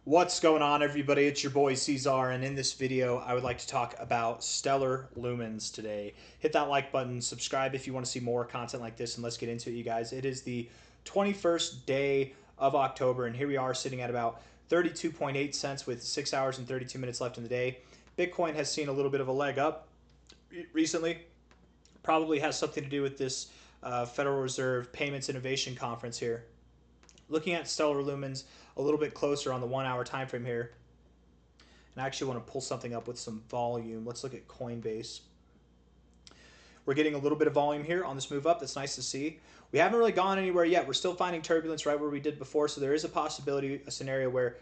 What's going on, everybody? It's your boy C-Zar, and in this video I would like to talk about stellar lumens today. Hit that like button, subscribe if you want to see more content like this, and let's get into it, you guys. It is the 21st day of October, and here we are sitting at about 32.8 cents with 6 hours and 32 minutes left in the day. Bitcoin has seen a little bit of a leg up recently. Probably has something to do with this Federal Reserve Payments Innovation Conference here. Looking at stellar lumens a little bit closer on the 1 hour time frame here, and I actually want to pull something up with some volume. Let's look at Coinbase. We're getting a little bit of volume here on this move up. That's nice to see. We haven't really gone anywhere yet. We're still finding turbulence right where we did before, so there is a possibility, a scenario where,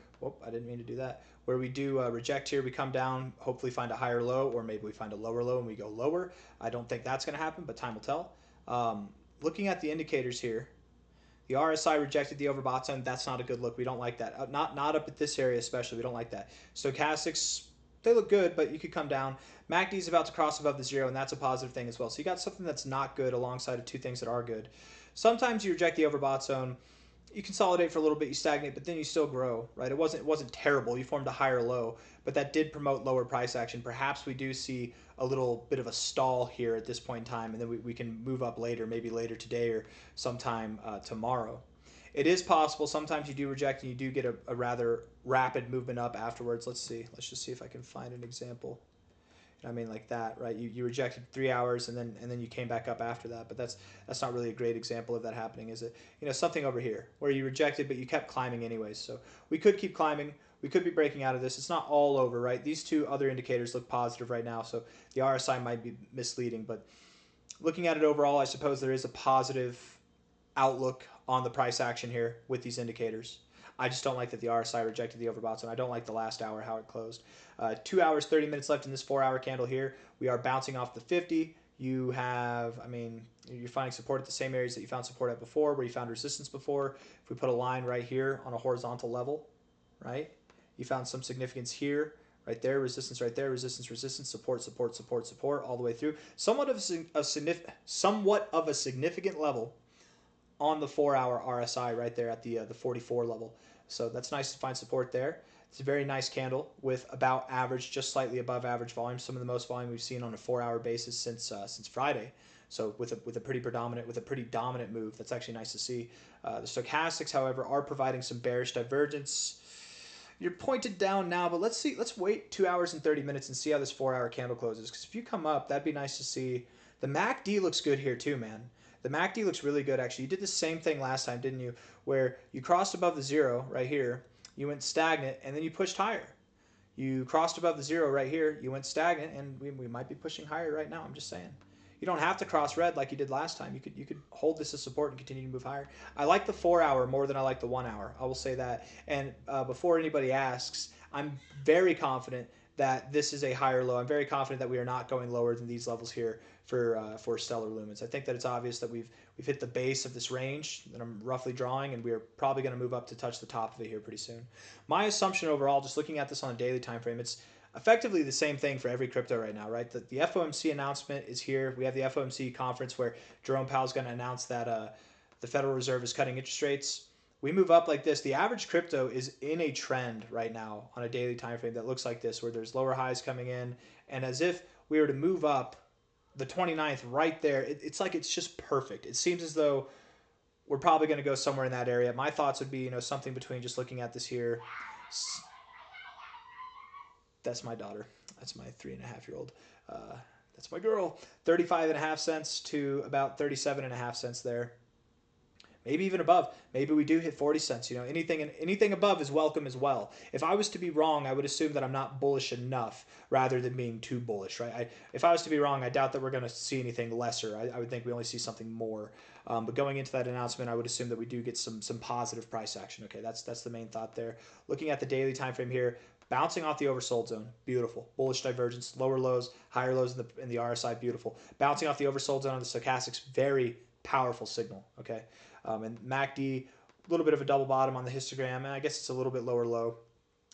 I didn't mean to do that, where we do reject here, we come down, hopefully find a higher low, or maybe we find a lower low and we go lower. I don't think that's going to happen, but time will tell. Looking at the indicators here, the RSI rejected the overbought zone. That's not a good look. We don't like that. Not up at this area especially. We don't like that. Stochastics, they look good, but you could come down. MACD is about to cross above the zero, and that's a positive thing as well. So you got something that's not good alongside of two things that are good. Sometimes you reject the overbought zone. You consolidate for a little bit, you stagnate, but then you still grow, right? It wasn't terrible. You formed a higher low, but that did promote lower price action. Perhaps we do see a little bit of a stall here at this point in time, and then we can move up later, maybe later today or sometime tomorrow. It is possible. Sometimes you do reject and you do get a rather rapid movement up afterwards. Let's see. Let's just see if I can find an example. I mean, like that, right? You rejected 3 hours and then you came back up after that, but that's not really a great example of that happening, is it? Something over here where you rejected but you kept climbing anyways. So we could keep climbing. We could be breaking out of this. It's not all over, right? These two other indicators look positive right now, so the RSI might be misleading, but looking at it overall, I suppose there is a positive outlook on the price action here with these indicators. I just don't like that the RSI rejected the overbought zone. I don't like the last hour, how it closed. 2 hours, 30 minutes left in this 4 hour candle here. We are bouncing off the 50. You have, you're finding support at the same areas that you found support at before, where you found resistance before. If we put a line right here on a horizontal level, right, you found some significance here, right there, resistance right there, resistance, resistance, support, support, support, support, all the way through. Somewhat of a significant level on the 4 hour RSI right there at the 44 level. So that's nice to find support there. It's a very nice candle with about average, just slightly above average volume. Some of the most volume we've seen on a 4 hour basis since Friday. So with a pretty dominant move. That's actually nice to see. The stochastics, however, are providing some bearish divergence. You're pointed down now, but let's wait 2 hours and 30 minutes and see how this 4 hour candle closes. Because if you come up, that'd be nice to see. The MACD looks good here too, man. The MACD looks really good, actually. You did the same thing last time, didn't you? Where you crossed above the zero right here, you went stagnant, and then you pushed higher. You crossed above the zero right here, you went stagnant, and we might be pushing higher right now. I'm just saying. You don't have to cross red like you did last time. You could hold this as support and continue to move higher. I like the 4 hour more than I like the 1 hour. I will say that. And before anybody asks, I'm very confident that this is a higher low. I'm very confident that we are not going lower than these levels here for stellar lumens. I think that it's obvious that we've hit the base of this range that I'm roughly drawing, and we're probably going to move up to touch the top of it here pretty soon. My assumption overall, just looking at this on a daily time frame, it's effectively the same thing for every crypto right now, right? The FOMC announcement is here. We have the FOMC conference where Jerome Powell is going to announce that the Federal Reserve is cutting interest rates. We move up like this. The average crypto is in a trend right now on a daily time frame that looks like this, where there's lower highs coming in, and as if we were to move up the 29th right there, it's like it's just perfect. It seems as though we're probably going to go somewhere in that area. My thoughts would be, something between, just looking at this here. That's my daughter. That's my 3.5-year-old. That's my girl. 35.5 cents to about 37.5 cents there. Maybe even above. Maybe we do hit 40 cents. Anything above is welcome as well. If I was to be wrong, I would assume that I'm not bullish enough rather than being too bullish, right? If I was to be wrong, I doubt that we're going to see anything lesser. I would think we only see something more. But going into that announcement, I would assume that we do get some positive price action. Okay, that's the main thought there. Looking at the daily time frame here, bouncing off the oversold zone, beautiful. Bullish divergence, lower lows, higher lows in the RSI, beautiful. Bouncing off the oversold zone on the stochastics, very powerful signal. Okay. And MACD, a little bit of a double bottom on the histogram, and I guess it's a little bit lower low.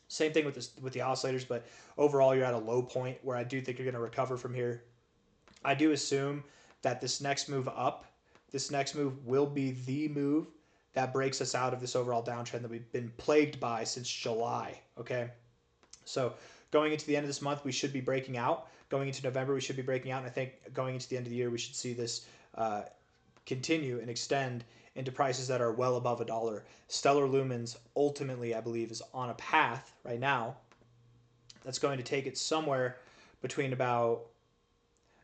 Same thing with the oscillators, but overall you're at a low point where I do think you're going to recover from here. I do assume that this next move up, this next move will be the move that breaks us out of this overall downtrend that we've been plagued by since July, okay? So going into the end of this month, we should be breaking out. Going into November, we should be breaking out. And I think going into the end of the year, we should see this continue and extend into prices that are well above $1. Stellar Lumens ultimately, I believe, is on a path right now that's going to take it somewhere between about,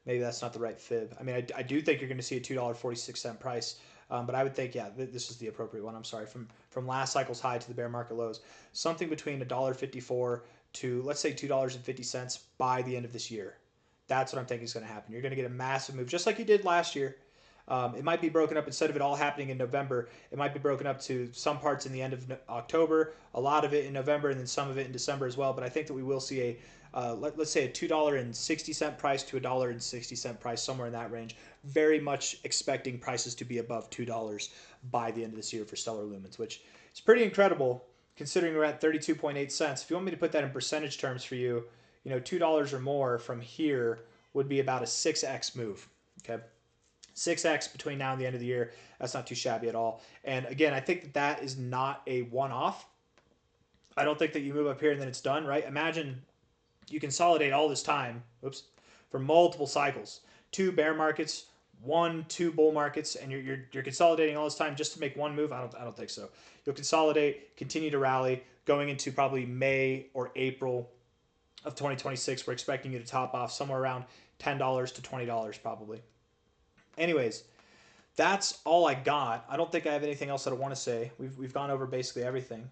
maybe that's not the right fib. I mean, I do think you're going to see a $2.46 price, but I would think, yeah, this is the appropriate one. I'm sorry, from last cycle's high to the bear market lows, something between $1.54 to, let's say, $2.50 by the end of this year. That's what I'm thinking is going to happen. You're going to get a massive move, just like you did last year. It might be broken up, instead of it all happening in November, it might be broken up to some parts in the end of October, a lot of it in November, and then some of it in December as well. But I think that we will see let's say a $2.60 price to a $1.60 price, somewhere in that range. Very much expecting prices to be above $2 by the end of this year for Stellar Lumens, which is pretty incredible considering we're at 32.8 cents. If you want me to put that in percentage terms for you, $2 or more from here would be about a 6x move, okay? 6x between now and the end of the year. That's not too shabby at all. And again, I think that is not a one-off. I don't think that you move up here and then it's done, right? Imagine you consolidate all this time, for multiple cycles, 2 bear markets, 2 bull markets, and you're consolidating all this time just to make one move. I don't think so. You'll consolidate, continue to rally, going into probably May or April of 2026. We're expecting you to top off somewhere around $10 to $20 probably. Anyways, that's all I got. I don't think I have anything else that I want to say. We've gone over basically everything.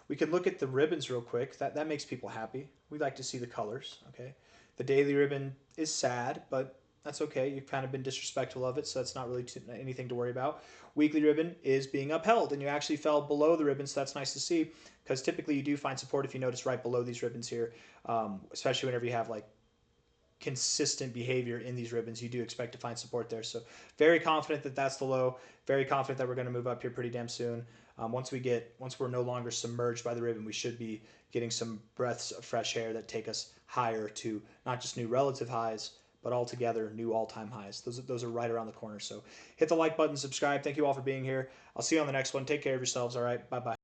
We can look at the ribbons real quick. That makes people happy. We like to see the colors, okay? The daily ribbon is sad, but that's okay. You've kind of been disrespectful of it, so that's not really anything to worry about. Weekly ribbon is being upheld, and you actually fell below the ribbon, so that's nice to see, because typically you do find support, if you notice, right below these ribbons here, especially whenever you have like consistent behavior in these ribbons. You do expect to find support there. So very confident that that's the low. Very confident that we're going to move up here pretty damn soon. Once we're no longer submerged by the ribbon, we should be getting some breaths of fresh air that take us higher to not just new relative highs, but altogether new all-time highs. Those are right around the corner. So hit the like button, subscribe. Thank you all for being here. I'll see you on the next one. Take care of yourselves. All right. Bye-bye.